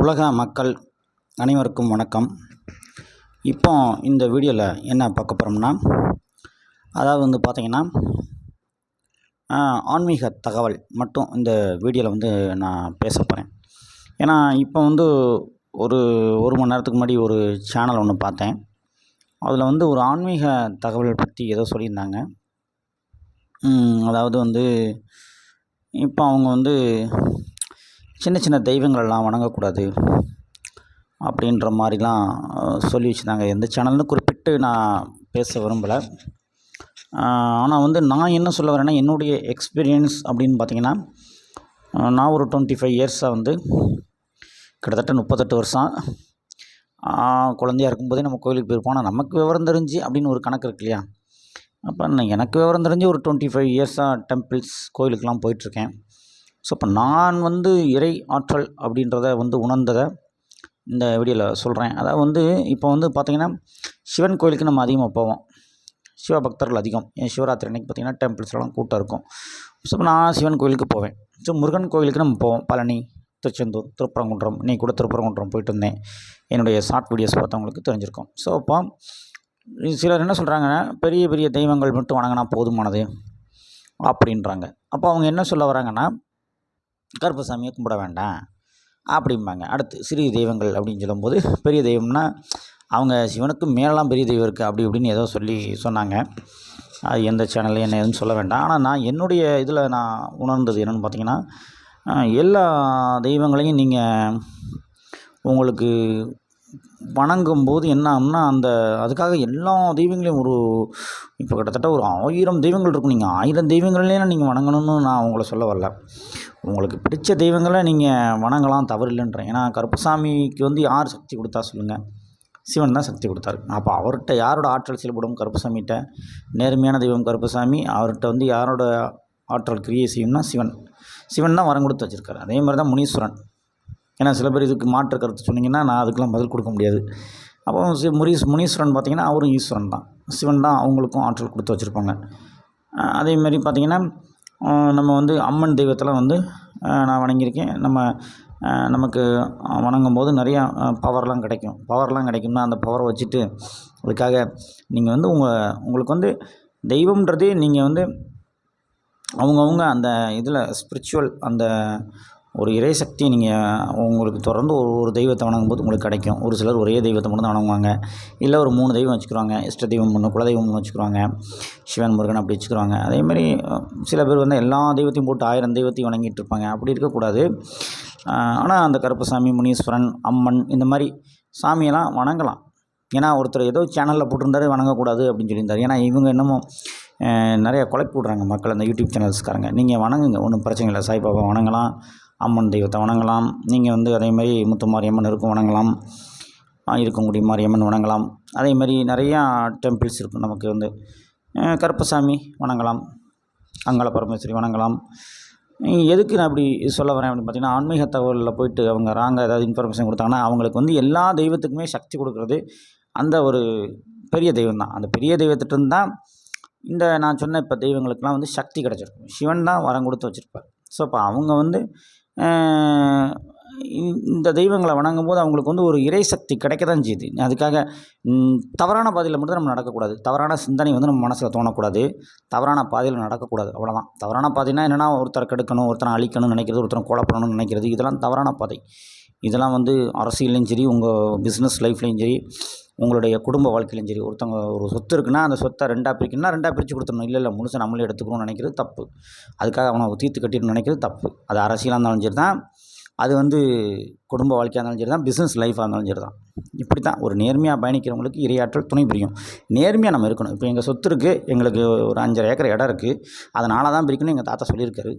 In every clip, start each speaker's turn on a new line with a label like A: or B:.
A: உலக மக்கள் அனைவருக்கும் வணக்கம். இப்போ இந்த வீடியோவில் என்ன பார்க்க போகிறோம்னா, அதாவது பார்த்திங்கன்னா ஆன்மீக தகவல் மட்டும் இந்த வீடியோவில் நான் பேச போகிறேன். ஏன்னா இப்போ ஒரு ஒரு மணி நேரத்துக்கு முன்னாடி ஒரு சேனல் ஒன்று பார்த்தேன். அதில் ஒரு ஆன்மீக தகவல் பற்றி ஏதோ சொல்லியிருந்தாங்க. அதாவது இப்போ அவங்க சின்ன சின்ன தெய்வங்களெல்லாம் வணங்கக்கூடாது அப்படின்ற மாதிரிலாம் சொல்லி வச்சுருந்தாங்க. எந்த சேனல்னு குறிப்பிட்டு நான் பேச விரும்பலை. ஆனால் நான் என்ன சொல்ல வரேன்னா, என்னுடைய எக்ஸ்பீரியன்ஸ் அப்படின்னு பார்த்திங்கன்னா, நான் ஒரு 25 இயர்ஸாக கிட்டத்தட்ட 38 வருஷம் குழந்தையாக இருக்கும்போதே நம்ம கோயிலுக்கு போயிருப்போம். ஆனால் நமக்கு விவரம் தெரிஞ்சு அப்படின்னு ஒரு கணக்கு இருக்கு இல்லையா? அப்போ எனக்கு விவரம் தெரிஞ்சு ஒரு 25 இயர்ஸாக டெம்பிள்ஸ் கோயிலுக்கெலாம் போயிட்டுருக்கேன். ஸோ இப்போ நான் இறை ஆற்றல் அப்படின்றத உணர்ந்ததை இந்த வீடியோவில் சொல்கிறேன். அதாவது இப்போ பார்த்திங்கன்னா, சிவன் கோயிலுக்கு நம்ம அதிகமாக போவோம். சிவ பக்தர்கள் அதிகம். ஏன் சிவராத்திரி அன்றைக்கி பார்த்திங்கன்னா டெம்பிள்ஸ்லாம் கூட்டம் இருக்கும். ஸோ இப்போ நான் சிவன் கோயிலுக்கு போவேன். ஸோ முருகன் கோயிலுக்கு நம்ம போவோம். பழனி, திருச்செந்தூர், திருப்பரங்குன்றம். இன்றைக்கி கூட திருப்பரங்குன்றம் போயிட்டு வந்தேன். என்னுடைய ஷார்ட் வீடியோஸ் பார்த்தவங்களுக்கு தெரிஞ்சிருக்கும். ஸோ அப்போ சிலர் என்ன சொல்கிறாங்கன்னா, பெரிய பெரிய தெய்வங்கள் மட்டும் வணங்கினா போதுமானது அப்படின்றாங்க. அப்போ அவங்க என்ன சொல்ல வராங்கன்னா, கருப்பசாமியை கும்பிட வேண்டாம் அப்படிம்பாங்க. அடுத்து சிறிய தெய்வங்கள் அப்படின்னு சொல்லும்போது, பெரிய தெய்வம்னா அவங்க சிவனுக்கு மேலெலாம் பெரிய தெய்வம் இருக்குது அப்படி இப்படின்னு ஏதோ சொன்னாங்க. அது எந்த சேனல்லையும் என்ன எதுவும் சொல்ல வேண்டாம். ஆனால் நான் என்னுடைய இதில் நான் உணர்ந்தது என்னென்னு பார்த்திங்கன்னா, எல்லா தெய்வங்களையும் நீங்கள் உங்களுக்கு வணங்கும்போது என்ன ஆகும்னா, அதுக்காக எல்லா தெய்வங்களையும் இப்போ கிட்டத்தட்ட ஒரு 1000 தெய்வங்கள் இருக்கும். நீங்கள் 1000 தெய்வங்களையும் நீங்கள் வணங்கணும்னு நான் உங்களை சொல்ல வரல. உங்களுக்கு பிடிச்ச தெய்வங்களை நீங்கள் வணங்கலாம், தவறு இல்லைன்றேன். ஏன்னா கருப்பசாமிக்கு யார் சக்தி கொடுத்தா சொல்லுங்கள்? சிவன் தான் சக்தி கொடுத்தாரு. அப்போ அவர்கிட்ட யாரோட ஆற்றல் செயல்படும்? கருப்பசாமிகிட்ட. நேர்மையான தெய்வம் கருப்பசாமி. அவர்கிட்ட யாரோட ஆற்றல் கிரியை செய்யும்னா சிவன் தான் வரம் கொடுத்து வச்சுருக்காரு. அதே மாதிரி தான் முனீஸ்வரன். ஏன்னா சில பேர் இதுக்கு மாற்று கருத்து சொன்னிங்கன்னா நான் அதுக்கெலாம் பதில் கொடுக்க முடியாது. அப்போ முனீஸ்வரன் பார்த்திங்கன்னா அவரும் ஈஸ்வரன் தான். சிவன் தான் அவங்களுக்கும் ஆற்றல் கொடுத்து வச்சுருப்பாங்க. அதேமாரி பார்த்திங்கன்னா, நம்ம அம்மன் தெய்வத்தெல்லாம் நான் வணங்கியிருக்கேன். நமக்கு வணங்கும் போது நிறையா பவர்லாம் கிடைக்கும்னா அந்த பவரை வச்சுட்டு அதுக்காக நீங்கள் உங்களுக்கு தெய்வம்ன்றதே நீங்கள் அவங்கவுங்க அந்த இதில் ஸ்பிரிச்சுவல் அந்த ஒரு இறை சக்தி நீங்கள் உங்களுக்கு தொடர்ந்து ஒரு தெய்வத்தை வணங்கும்போது உங்களுக்கு கிடைக்கும். ஒரு சிலர் ஒரே தெய்வத்தை மட்டும் தான் வணங்குவாங்க. இல்லை ஒரு 3 தெய்வம் வச்சுக்கிறாங்க. இஷ்ட தெய்வம் 3, குலதெய்வம் 3 வச்சுக்கிறாங்க. சிவன், முருகன் அப்படி வச்சுக்கிறாங்க. அதேமாதிரி சில பேர் எல்லா தெய்வத்தையும் போட்டு 1000 தெய்வத்தையும் வணங்கிட்டு இருப்பாங்க. அப்படி இருக்கக்கூடாது. ஆனால் அந்த கருப்பசாமி, முனீஸ்வரன், அம்மன் இந்த மாதிரி சாமியெல்லாம் வணங்கலாம். ஏன்னா ஒருத்தர் ஏதோ சேனலில் போட்டிருந்தாரு வணங்கக்கூடாது அப்படின்னு சொல்லியிருந்தார். ஏன்னா இவங்க என்னமோ நிறையா குழப்பி விட்றாங்க மக்கள், அந்த யூடியூப் சேனல்ஸ்காரங்க. நீங்கள் வணங்குங்க, ஒன்றும் பிரச்சனை இல்லை. சாய்பாபா வணங்கலாம், அம்மன் தெய்வத்தை வணங்கலாம். நீங்கள் அதேமாதிரி முத்துமாரியம்மன் இருக்கும் வணங்கலாம், இருக்கங்குடி மாரியம்மன் வணங்கலாம். அதேமாதிரி நிறையா டெம்பிள்ஸ் இருக்கும். நமக்கு கருப்பசாமி வணங்கலாம், அங்காள பரமேஸ்வரி வணங்கலாம். எதுக்கு நான் அப்படி சொல்ல வரேன் அப்படின்னு பார்த்திங்கன்னா, ஆன்மீக தகவலில் போயிட்டு அவங்க ராங்காக ஏதாவது இன்ஃபர்மேஷன் கொடுத்தாங்கன்னா, அவங்களுக்கு எல்லா தெய்வத்துக்குமே சக்தி கொடுக்குறது அந்த ஒரு பெரிய தெய்வம் தான். அந்த பெரிய தெய்வத்திட்டருந்து தான் நான் சொன்ன இப்போ தெய்வங்களுக்கெலாம் சக்தி கிடச்சிருக்கும். சிவன் தான் வரம் கொடுத்து வச்சுருப்பார். ஸோ இப்போ அவங்க இந்த தெய்வங்களை வணங்கும் போது அவங்களுக்கு ஒரு இறை சக்தி கிடைக்க தான் செய்யுது. அதுக்காக தவறான பாதையில் மட்டும் நம்ம நடக்கக்கூடாது. தவறான சிந்தனை நம்ம மனசில் தோணக்கூடாது. தவறான பாதையில் நடக்கக்கூடாது. அவ்வளோதான். தவறான பாதைனா என்னென்னா, ஒருத்தரை கெடுக்கணும், ஒருத்தரை அழிக்கணும்னு நினைக்கிறது, ஒருத்தரை கொலை பண்ணணும்னு நினைக்கிறது, இதெல்லாம் தவறான பாதை. இதெல்லாம் அரசியல்லையும் சரி, உங்கள் பிஸ்னஸ் லைஃப்லேயும் சரி, உங்களுடைய குடும்ப வாழ்க்கையிலும் சரி, ஒருத்தவங்க ஒரு சொத்து இருக்குன்னா அந்த சொத்தை 2ஆக பிரிக்கணும்னா 2ஆக பிரித்து கொடுத்துடணும். இல்லை முழுசாக நம்மளே எடுத்துக்கணும்னு நினைக்கிறது தப்பு. அதுக்காக அவனை தீர்த்து கட்டிடணும்னு நினைக்கிறது தப்பு. அது அரசியலாக இருந்தாலும் சரி தான், அது குடும்ப வாழ்க்கையாக இருந்தாலும் சரி தான், பிஸ்னஸ் லைஃபாக இருந்தாலும் சரி தான். இப்படி தான் ஒரு நேர்மையாக பயணிக்கிறவங்களுக்கு இறையாற்றல் துணை புரியும். நேர்மையாக நம்ம இருக்கணும். இப்போ எங்கள் சொத்து இருக்குது, எங்களுக்கு ஒரு 5.5 ஏக்கர் இடம் இருக்குது, அதை 4ஆக தான் பிரிக்கணும் எங்கள் தாத்தா சொல்லியிருக்காரு.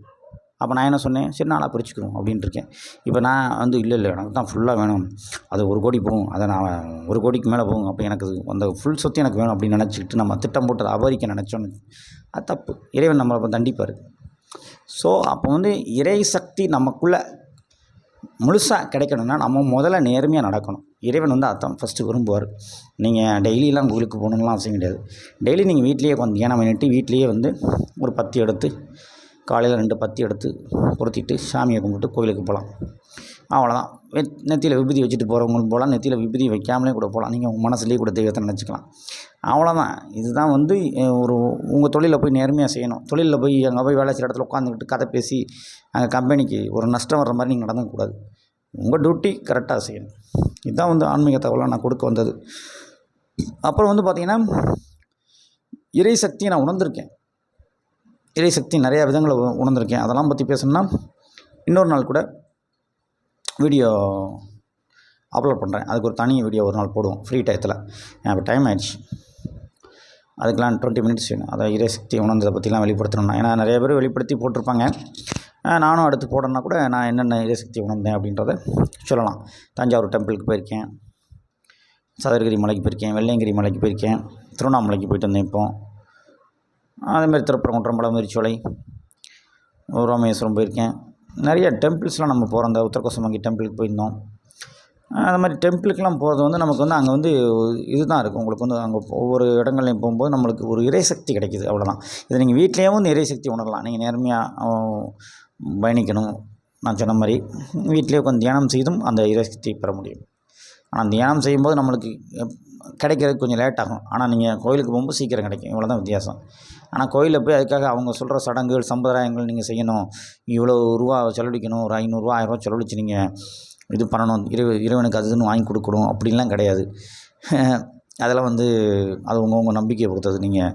A: அப்போ நான் என்ன சொன்னேன், சரி 4ஆக பிரிச்சுக்கிறோம் அப்படின்ட்டு இருக்கேன். இப்போ நான் இல்லை எனக்கு தான் ஃபுல்லாக வேணும், அது 1 கோடி போகும், அதை நான் 1 கோடிக்கு மேலே போகும், அப்போ எனக்கு அந்த ஃபுல் சொத்து எனக்கு வேணும் அப்படின்னு நினச்சிக்கிட்டு நம்ம திட்டம் போட்டு அபகரிக்க நினச்சோன்னு அது தப்பு. இறைவன் நம்மளை அப்போ தண்டிப்பார். ஸோ அப்போ இறை சக்தி நமக்குள்ளே முழுசாக கிடைக்கணும்னா நம்ம முதல்ல நேர்மையாக நடக்கணும். இறைவன் அதான் ஃபஸ்ட்டு விரும்புவார். நீங்கள் டெய்லியெலாம் கோயிலுக்கு போகணுன்னுலாம் அவசியம் கிடையாது. டெய்லி நீங்கள் வீட்லேயே தியானம் பண்ணிட்டு வீட்லேயே ஒரு பத்தி எடுத்து காலையில் 2 பத்தி எடுத்து பொருத்திட்டு சாமியை கும்பிட்டு கோயிலுக்கு போகலாம். அவ்வளோதான். நெத்தியில் விபூதி வச்சுட்டு போகிறவங்களும் போகலாம், நெத்தியில் விபூதி வைக்காமலே கூட போகலாம். நீங்கள் உங்கள் மனசுலேயே கூட தெய்வத்தை நினச்சிக்கலாம். அவ்வளோதான். இதுதான் வந்து ஒரு உங்கள் தொழிலில் போய் நேர்மையாக செய்யணும். தொழிலில் போய் அங்கே போய் வேலை செய்கிற இடத்துல உட்காந்துக்கிட்டு கதை பேசி அங்கே கம்பெனிக்கு ஒரு நஷ்டம் வர்ற மாதிரி நீங்கள் நடந்துக்கக்கூடாது. உங்கள் டியூட்டி கரெக்டாக செய்யணும். இதுதான் வந்து ஆன்மீக தகவலாக நான் கொடுக்க வந்தது. அப்புறம் வந்து பார்த்திங்கன்னா, இறை சக்தியை நான் உணர்ந்திருக்கேன். இறை சக்தி நிறையா விதங்களை உணர்ந்திருக்கேன். அதெல்லாம் பற்றி பேசணும்னா இன்னொரு நாள் கூட வீடியோ அப்லோட் பண்ணுறேன். அதுக்கு ஒரு தனி வீடியோ ஒரு நாள் போடுவோம் ஃப்ரீ டயத்தில். இப்போ டைம் ஆகிடுச்சு, அதுக்கெலாம் 20 மினிட்ஸ் வேணும். அதை இறை சக்தியை உணர்ந்ததை பற்றிலாம் வெளிப்படுத்தணும்னா, ஏன்னா நிறைய பேர் வெளிப்படுத்தி போட்டிருப்பாங்க. நானும் அடுத்து போடணுன்னா கூட நான் என்னென்ன இறை சக்தியை உணர்ந்தேன் அப்படின்றத சொல்லலாம். தஞ்சாவூர் டெம்பிளுக்கு போயிருக்கேன், சதுரகிரி மலைக்கு போயிருக்கேன், வெள்ளையங்கிரி மலைக்கு போயிருக்கேன், திருவண்ணாமலைக்கு போயிட்டு வந்தேன். இப்போது அதேமாதிரி திருப்பரங்குன்றம், பழமுதிர்ச்சோலை, ராமேஸ்வரம் போயிருக்கேன். நிறைய டெம்பிள்ஸ்லாம் நம்ம போகிறோம். அந்த உத்தரகோசமங்கி டெம்பிளுக்கு போயிருந்தோம். அது மாதிரி டெம்பிளுக்கெலாம் போகிறது வந்து நமக்கு வந்து அங்கே வந்து இதுதான் இருக்குது. உங்களுக்கு வந்து அங்கே ஒவ்வொரு இடங்கள்லையும் போகும்போது நம்மளுக்கு ஒரு இறைசக்தி கிடைக்கிது, அவ்வளோதான். இதை நீங்கள் வீட்லேயும் வந்து இறைசக்தி உணரலாம். நீங்கள் நேர்மையாக பயணிக்கணும். நான் சொன்ன மாதிரி வீட்டிலே உட்காந்து தியானம் செய்தும் அந்த இறைசக்தியை பெற முடியும். ஆனால் தியானம் செய்யும்போது நம்மளுக்கு கிடைக்கிறதுக்கு கொஞ்சம் லேட் ஆகும். ஆனால் நீங்கள் கோயிலுக்கு போகும்போது சீக்கிரம் கிடைக்கும். இவ்வளோ தான் வித்தியாசம். ஆனால் கோயிலில் போய் அதுக்காக அவங்க சொல்கிற சடங்குகள், சம்பிரதாயங்கள் நீங்கள் செய்யணும், இவ்வளோ ரூபா செலவழிக்கணும், ஒரு 500 1000 செலவழிச்சு நீங்கள் இது பண்ணணும், இறைவனுக்கு அதுன்னு வாங்கி கொடுக்கணும் அப்படின்லாம் கிடையாது. அதெல்லாம் வந்து அது உங்கள் நம்பிக்கையை பொறுத்தது. நீங்கள்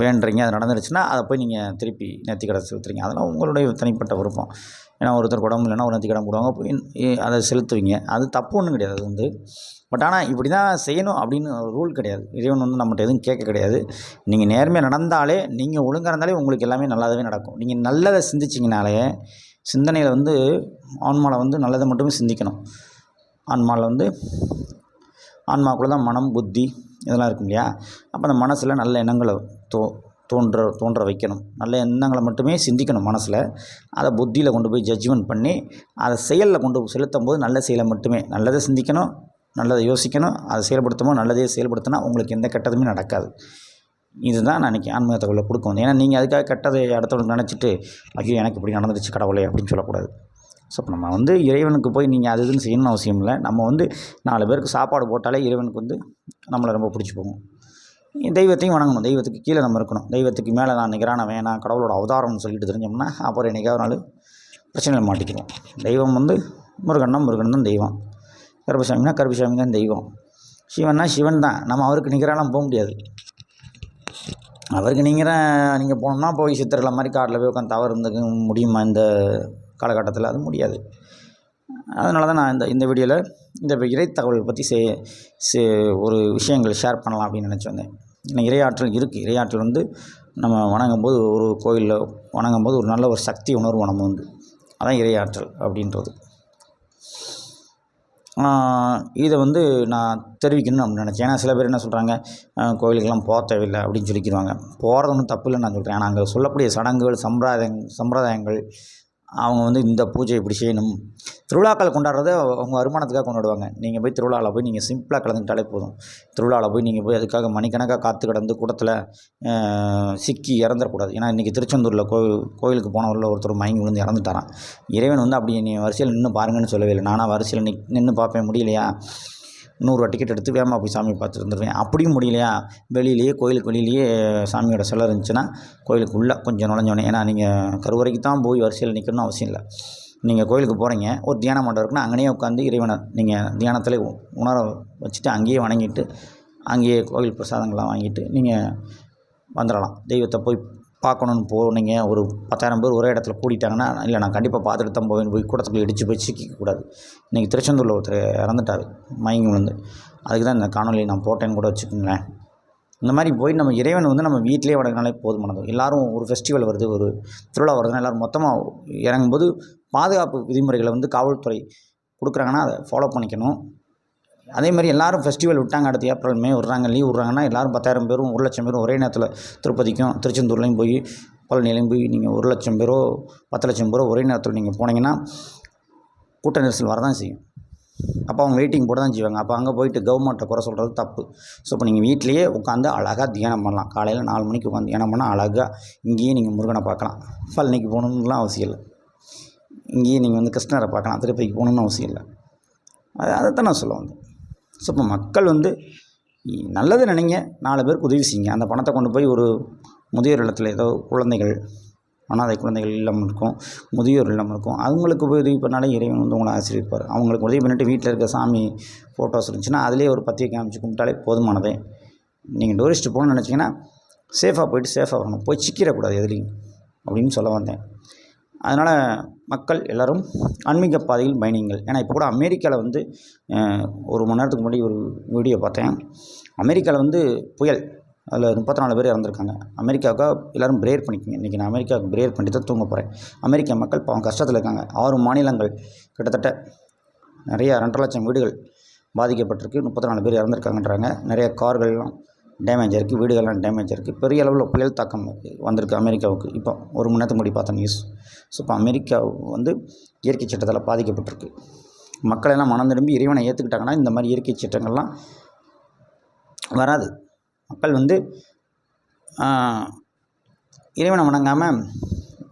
A: வேண்டுறீங்க, அது நடந்துருச்சுன்னா அதை போய் நீங்கள் திருப்பி நேர்த்திக்கடன் செலுத்துறீங்க. அதெல்லாம் உங்களுடைய தனிப்பட்ட விருப்பம். ஏன்னா ஒருத்தர் உடம்பு இல்லைன்னா ஒரு நேர்த்திக்கடன் போடுவாங்க, போய் அதை செலுத்துவீங்க. அது தப்பு ஒன்றும் கிடையாது. அது வந்து பட் ஆனால் இப்படி தான் செய்யணும் அப்படின்னு ரூல் கிடையாது. இறைவன் வந்து நம்மகிட்ட எதுவும் கேட்க கிடையாது. நீங்கள் நேர்மையாக நடந்தாலே, நீங்கள் ஒழுங்காக இருந்தாலே உங்களுக்கு எல்லாமே நல்லாவே நடக்கும். நீங்கள் நல்லதை சிந்திச்சிங்கனாலே, சிந்தனையில் வந்து ஆன்மாவில் வந்து நல்லதை மட்டுமே சிந்திக்கணும். ஆன்மாவில் வந்து ஆன்மாக்குள்ளே தான் மனம், புத்தி இதெல்லாம் இருக்கும் இல்லையா? அப்போ அந்த மனசில் நல்ல எண்ணங்களை தோன்ற வைக்கணும். நல்ல எண்ணங்களை மட்டுமே சிந்திக்கணும் மனசில். அதை புத்தியில் கொண்டு போய் ஜட்ஜ்மெண்ட் பண்ணி அதை செயலில் கொண்டு செலுத்தும் போது நல்ல செயலை மட்டுமே, நல்லதை சிந்திக்கணும், நல்லதை யோசிக்கணும், அதை செயல்படுத்தும்போது நல்லதே செயல்படுத்தினா உங்களுக்கு எந்த கெட்டதுமே நடக்காது. இதுதான் நான் இன்றைக்கி ஆன்மீக தகவலை கொடுக்க வந்தேன். ஏன்னா நீங்கள் அதுக்காக கெட்டதை அடுத்தவங்களுக்கு நினச்சிட்டு ஐயோ எனக்கு இப்படி நடந்துருச்சு கடவுளே அப்படின்னு சொல்லக்கூடாது. ஸோ இப்போ நம்ம வந்து இறைவனுக்கு போய் நீங்கள் அது இதுன்னு செய்யணும்னு அவசியம் இல்லை. நம்ம வந்து 4 பேருக்கு சாப்பாடு போட்டாலே இறைவனுக்கு வந்து நம்மளை ரொம்ப பிடிச்சி போகும். தெய்வத்தையும் வணங்கணும். தெய்வத்துக்கு கீழே நம்ம இருக்கணும். தெய்வத்துக்கு மேலே நான் நிகரானவன், நான் கடவுளோட அவதாரம்னு சொல்லிட்டு தெரிஞ்சோம்னா அப்புறம் என்றைக்காவது ஒரு நாள் பிரச்சனையில் மாட்டிக்குவோம். தெய்வம் வந்து முருகன் தான் தெய்வம், கருப்பசாமினா கருப்பசாமி தான் தெய்வம், சிவன்னா சிவன் தான். நம்ம அவருக்கு நிகராலாம் போக முடியாது. அவருக்கு நீங்கள் போனோம்னா போய் சித்திரலை மாதிரி காட்டில் போய் உட்காந்து தவறு இருந்துக்க முடியுமா இந்த காலகட்டத்தில்? அது முடியாது. அதனால தான் நான் இந்த வீடியோவில் இந்த இறை தகவல் பற்றி ஒரு விஷயங்கள் ஷேர் பண்ணலாம் அப்படின்னு நினச்சி வந்தேன். ஏன்னா இறையாற்றல் இருக்குது. இறையாற்றல் வந்து நம்ம வணங்கும்போது, ஒரு கோயிலில் வணங்கும்போது ஒரு நல்ல ஒரு சக்தி உணர்வு நம்ம வந்து, அதான் இறையாற்றல் அப்படின்றது. இதை வந்து நான் தெரிவிக்கணும்னு அப்படின்னு நினச்சேன். ஏன்னா சில பேர் என்ன சொல்கிறாங்க, கோயிலுக்கெல்லாம் போக தேவையில்லை அப்படின்னு சொல்லிக்கிறாங்க. போகிறது ஒன்றும் தப்பு இல்லைன்னு நான் சொல்கிறேன். ஆனால் அங்கே சொல்லக்கூடிய சடங்குகள், சம்பிரதாயங்கள், அவங்க வந்து இந்த பூஜை இப்படி செய்யணும். திருவிழாக்கள் கொண்டாடுறத அவங்க வருமானத்துக்காக கொண்டாடுவாங்க. நீங்கள் போய் திருவிழாவில் போய் நீங்கள் சிம்பிளாக கலந்துக்கிட்டாலே போதும். திருவிழாவில் போய் நீங்கள் போய் அதுக்காக மணிக்கணக்காக காத்து கிடந்து கூட்டத்தில் சிக்கி இறந்துடக்கூடாது. ஏன்னா இன்றைக்கி திருச்செந்தூரில் கோயிலுக்கு போனவரில் ஒருத்தர் மயங்கி விழுந்து இறந்துட்டாரான். இறைவன் வந்து அப்படி நீ வரிசையில் நின்று பாருங்கன்னு சொல்லவே இல்லை. நானாக வரிசையில் நின்று பார்ப்பேன், முடியலையா 100 டிக்கெட் எடுத்து வேகமாக போய் சாமி பார்த்துட்டு வந்துடுவேன். அப்படியும் முடியலையா வெளியிலேயே, கோயிலுக்கு வெளியிலேயே சாமியோட சிலை இருந்துச்சுன்னா கோயிலுக்கு உள்ளே கொஞ்சம் நுழைஞ்சோன்னே, ஏன்னா நீங்கள் கருவறைக்கு தான் போய் வரிசையில் நிற்கணும்னு அவசியம் இல்லை. நீங்கள் கோயிலுக்கு போகிறீங்க, ஒரு தியான மண்டபம் இருக்குன்னா அங்கேயே உட்காந்து இறைவனை நீங்கள் தியானத்தில் உணர வச்சுட்டு அங்கேயே வணங்கிட்டு, அங்கேயே கோயில் பிரசாதங்கள்லாம் வாங்கிட்டு நீங்கள் வந்துடலாம். தெய்வத்தை போய் பார்க்கணுன்னு போனீங்க, ஒரு 10,000 பேர் ஒரே இடத்துல கூட்டிட்டாங்கன்னா, இல்லை நான் கண்டிப்பாக பார்த்துட்டு தான் போவேன், போய் கூட்டத்துக்குள்ளே இடித்து போய் சிக்கக்கூடாது. இன்றைக்கி திருச்செந்தூரில் ஒருத்தர் இறந்துட்டார் மயங்கி விழுந்து. அதுக்கு தான் இந்த காணொலி நான் போட்டேன்னு கூட வச்சுக்கோங்களேன். இந்த மாதிரி போய் நம்ம இறைவன் வந்து நம்ம வீட்டிலே வணங்கினாலே போதுமானது. எல்லோரும் ஒரு ஃபெஸ்டிவல் வருது, ஒரு திருவிழா வருதுன்னா எல்லோரும் மொத்தமாக இறங்கும்போது பாதுகாப்பு விதிமுறைகளை வந்து காவல்துறை கொடுக்குறாங்கன்னா அதை ஃபாலோ பண்ணிக்கணும். அதே மாதிரி எல்லோரும் ஃபெஸ்டிவல் விட்டாங்க, அடுத்து ஏப்ரல் மே விட்றாங்க, லீவ் விட்றாங்கன்னா எல்லோரும் 10,000 பேரும் 1,00,000 பேரும் ஒரே நேரத்தில் திருப்பதிக்கும் திருச்செந்தூர்லேயும் போய் பழனிலையும் போய் நீங்கள் 1,00,000 பேரோ 10,00,000 பேரோ ஒரே நேரத்தில் நீங்கள் போனீங்கன்னா கூட்ட நெரிசல் வரதான் செய்யும். அப்போ அவங்க வெயிட்டிங் போட தான் செய்வாங்க. அப்போ அங்கே போயிட்டு கவர்மெண்ட்டை குறை சொல்கிறது தப்பு. ஸோ இப்போ நீங்கள் வீட்டிலையே உட்காந்து அழகாக தியானம் பண்ணலாம். காலையில் 4 மணிக்கு உட்காந்து தியானம் பண்ணால் அழகாக இங்கேயே நீங்கள் முருகனை பார்க்கலாம். பழனிக்கு போகணுன்னுலாம் அவசியம் இல்லை. இங்கேயே நீங்கள் வந்து கிருஷ்ணரை பார்க்கலாம், திருப்பதிக்கு போகணுன்னு அவசியம் இல்லை. அதைத்தான் நான் சொல்ல வந்தேன். ஸோ இப்போ மக்கள் வந்து நல்லது நினைங்க, 4 பேருக்கு உதவி செய்யுங்க. அந்த பணத்தை கொண்டு போய் ஒரு முதியோர் இல்லத்தில் ஏதோ குழந்தைகள், அனாதை குழந்தைகள் இல்லம் இருக்கும், முதியோர் இல்லம் இருக்கும், அவங்களுக்கு போய் உதவி பண்ணாலே இறைவன் வந்து உங்களை ஆசீர்வதிப்பார். அவங்களுக்கு உதவி பண்ணிவிட்டு வீட்டில் இருக்க சாமி ஃபோட்டோஸ் இருந்துச்சுன்னா அதிலே ஒரு பத்தியை காமிச்சு கும்பிட்டாலே போதுமானதே. நீங்கள் டூரிஸ்ட்டு போகணுன்னு நினச்சிங்கன்னா சேஃபாக போயிட்டு சேஃபாக வரணும், போய் சிக்கிடக்கூடாது எதுலேயும் அப்படின்னு சொல்ல வந்தேன். அதனால் மக்கள் எல்லோரும் ஆன்மீக பாதையில் பயணிங்கள். ஏன்னா இப்போ கூட அமெரிக்காவில் வந்து ஒரு மணி நேரத்துக்கு முன்னாடி ஒரு வீடியோ பார்த்தேன். அமெரிக்காவில் வந்து புயல், அதில் 34 பேர் இறந்துருக்காங்க. அமெரிக்காவுக்காக எல்லோரும் ப்ரேயர் பண்ணிக்கோங்க. இன்றைக்கி நான் அமெரிக்காவுக்கு ப்ரேயர் பண்ணிட்டு தான் தூங்க போகிறேன். அமெரிக்க மக்கள் பாவம் கஷ்டத்தில் இருக்காங்க. 6 மாநிலங்கள் கிட்டத்தட்ட நிறையா 2.5 லட்சம் வீடுகள் பாதிக்கப்பட்டிருக்கு. 34 பேர் இறந்துருக்காங்கன்றாங்க. நிறைய கார்கள்லாம் டேமேஜ் இருக்குது, வீடுகள்லாம் டேமேஜ் இருக்குது. பெரிய அளவில் புயல் தாக்கம் வந்திருக்கு அமெரிக்காவுக்கு. இப்போ ஒரு மணி நேரத்துக்கு முன்னாடி பார்த்த நியூஸ். ஸோ இப்போ அமெரிக்கா வந்து இயற்கை சட்டத்தால் பாதிக்கப்பட்டிருக்கு. மக்கள் எல்லாம் மனம் திரும்பி இறைவனை ஏற்றுக்கிட்டாங்கன்னா இந்த மாதிரி இயற்கை சட்டங்கள்லாம் வராது. மக்கள் வந்து இறைவனை வணங்காமல்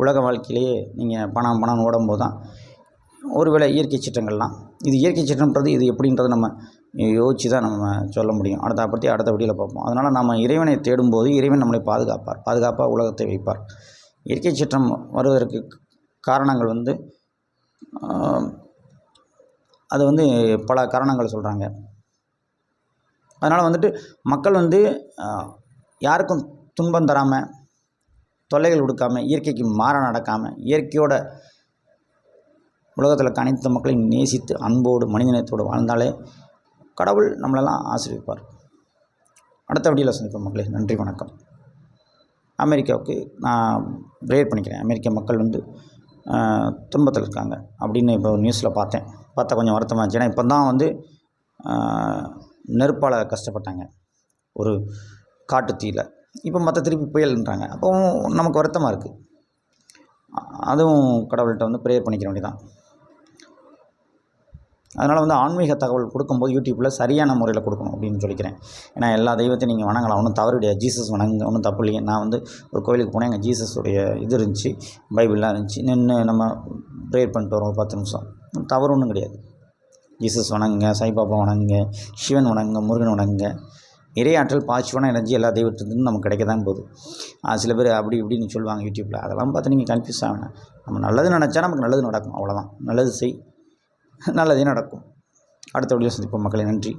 A: உலக வாழ்க்கையிலேயே நீங்கள் பணம்னு ஓடும்போது தான் ஒருவேளை இயற்கை சட்டங்கள்லாம், இது இயற்கை சட்டம்ன்றது இது எப்படின்றது நம்ம யோசித்து தான் நம்ம சொல்ல முடியும். அடுத்த வீடியோவில் பார்ப்போம். அதனால் நம்ம இறைவனை தேடும்போது இறைவன் நம்மளை பாதுகாப்பாக உலகத்தை வைப்பார். இயற்கை சீற்றம் வருவதற்கு காரணங்கள் வந்து அது வந்து பல காரணங்கள் சொல்கிறாங்க. அதனால் வந்துட்டு மக்கள் வந்து யாருக்கும் துன்பம் தராமல், தொல்லைகள் கொடுக்காமல், இயற்கைக்கு மாறாக நடக்காமல், இயற்கையோட உலகத்தில் இருக்க அனைத்து மக்களையும் நேசித்து அன்போடு மனிதநேயத்தோடு வாழ்ந்தாலே கடவுள் நம்மளெல்லாம் ஆசீர்வதிப்பார். அடுத்த வீடியோவில் சந்திப்போம் மக்களே. நன்றி, வணக்கம். அமெரிக்காவுக்கு நான் ப்ரேயர் பண்ணிக்கிறேன். அமெரிக்க மக்கள் வந்து துன்பத்தில் இருக்காங்க அப்படின்னு இப்போ நியூஸில் பார்த்தா கொஞ்சம் வருத்தமாச்சு. ஏன்னா இப்போ தான் வந்து நெருப்பால் கஷ்டப்பட்டாங்க, ஒரு காட்டுத்தீயில். இப்போ திருப்பி புயல்ன்றாங்க. அப்போவும் நமக்கு வருத்தமாக இருக்குது. அதுவும் கடவுள்கிட்ட வந்து ப்ரேயர் பண்ணிக்கிற வேண்டியதான். அதனால் வந்து ஆன்மீக தகவல் கொடுக்கும்போது யூடியூப்பில் சரியான முறையில் கொடுக்கணும் அப்படின்னு சொல்லிக்கிறேன். ஏன்னா எல்லா தெய்வத்தையும் நீங்கள் வணங்கலாம், ஒன்றும் தவறு கிடையாது. ஜீசஸ் வணங்க ஒன்றும் தப்பு இல்லைங்க. நான் வந்து ஒரு கோவிலுக்கு போனேன், எங்கள் ஜீசஸுடைய இது இருந்துச்சு, பைபிள்லாம் இருந்துச்சு. நின்று நம்ம ப்ரேயர் பண்ணிட்டு வரோம் 10 நிமிஷம், தவறு ஒன்றும் கிடையாது. ஜீசஸ் வணங்குங்க, சாய்பாபா வணங்குங்க, சிவன் வணங்குங்க, முருகன் வணங்குங்க. இறையாற்றல் பாசிட்டிவான எனர்ஜி எல்லா தெய்வத்திலிருந்து நமக்கு கிடைக்க தான் போகுது. சில பேர் அப்படி இப்படின்னு சொல்லுவாங்க யூடியூப்பில். அதெல்லாம் பார்த்து நீங்கள் கன்ஃபியூஸ் ஆகணும். நம்ம நல்லது நினச்சா நமக்கு நல்லது நடக்கும், அவ்வளோதான். நல்லது செய், நல்லதே நடக்கும். அடுத்த வீடியோ சந்திப்போம் மக்களே. நன்றி.